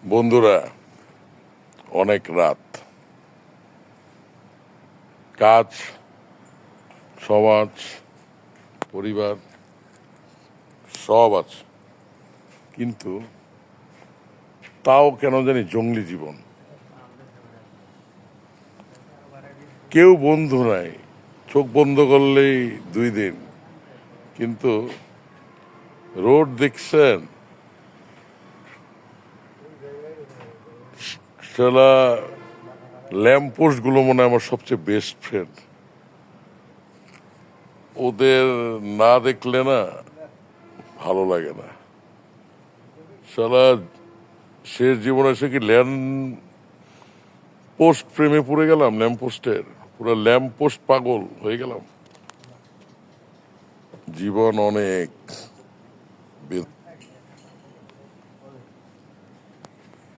বন্ধুরা, অনেক রাত, কাজ, সমাজ, পরিবার সব আছে, কিন্তু তাও কেন জানি জঙ্গলি জীবন। কেউ বন্ধু নাই, চোখ বন্ধ করলেই 2 দিন। কিন্তু রোড দেখছেন, সেটা ল্যাম্পপোস্ট গুলো মনে হয় আমার সবচেয়ে বেস্ট ফ্রেন্ড। ওদের না দেখলে না ভালো লাগে না। সারা শেষ জীবনে এসে কি ল্যাম্প পোস্ট প্রেমে পড়ে গেলাম, ল্যাম্প পোস্টের পুরো ল্যাম্প পোস্ট পাগল হয়ে গেলাম। জীবন অনেক।